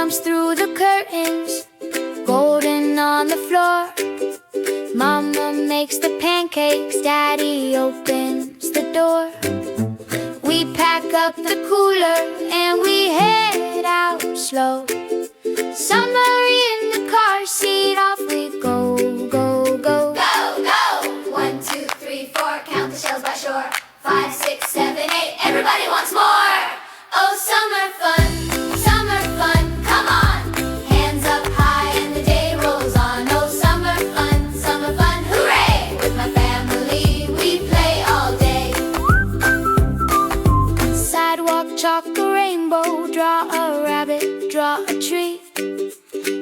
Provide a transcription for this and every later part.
jumps through the curtains, golden on the floor. Mama makes the pancakes, Daddy opens the door. We pack up the cooler and we head out slow. Summer in the car seat, off we go, go, go. Go, go! 1, 2, 3, 4, count the shells by shore. 5, 6, 7, 8, everybody wants more! Oh, summer fun, come on! Hands up high and the day rolls on. Oh, summer fun, hooray! With my family we play all day. Sidewalk, chalk a rainbow, draw a rabbit, draw a tree.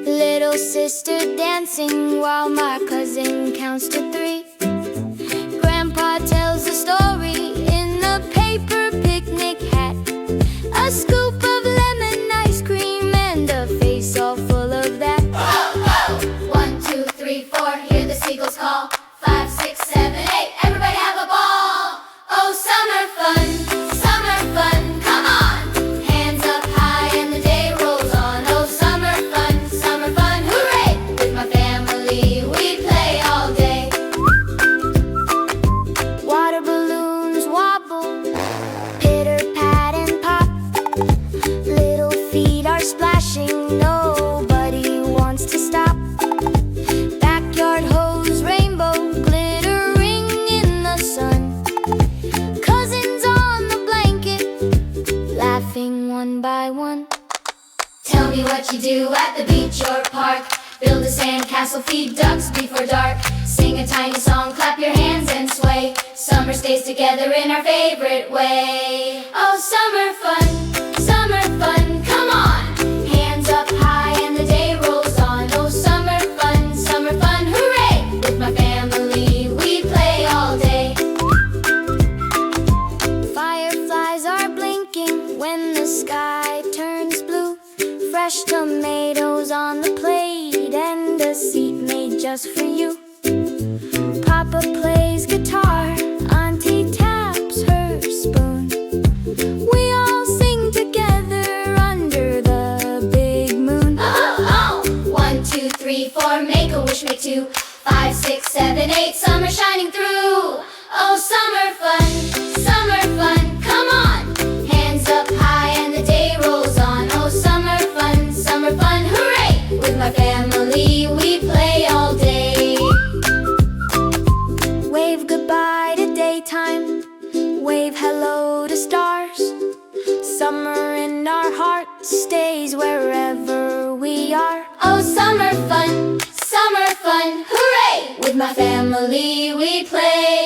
Little sister dancing while my cousin counts to 3. Grandpa tells a story in the paper picnic hat. A scoop of lemon ice cream and a face all full of that. Oh, oh! 1, 2, 3, 4, hear the seagulls call. 5, 6, 7, 8, everybody have a ball! Oh, summer fun, come on! Hands up high and the day rolls on. Oh, summer fun, hooray! With my family we play all day. Water balloons wobble, pitter pat and pop. Little feet are splashing, nobody wants to stop. Backyard hose, rainbow glittering in the sun. Cousins on the blanket, laughing one by one. Tell me what you do at the beach or park. Build a sandcastle, feed ducks before dark. Sing a tiny song, clap your hands and sway. Summer stays together in our favorite way. Oh, summer fun, come on! Hands up high and the day rolls on. Oh, summer fun, hooray! With my family we play all day. Fireflies are blinking when the sky turns blue. Fresh tomatoes on the plate and a seat made just for you. Papa plays guitar, Auntie taps her spoon. We all sing together under the big moon. Oh, oh! 1, 2, 3, 4, make a wish, make 2. 5, 6, 7, 8, summer shining through. Oh, summer fun, come on! Hands up high and the day rolls on. Oh, summer fun, hooray! With my family we play all day. Wave goodbye to daytime, wave hello to stars. Summer in our hearts stays wherever we are. Oh, summer fun, hooray! With my family we play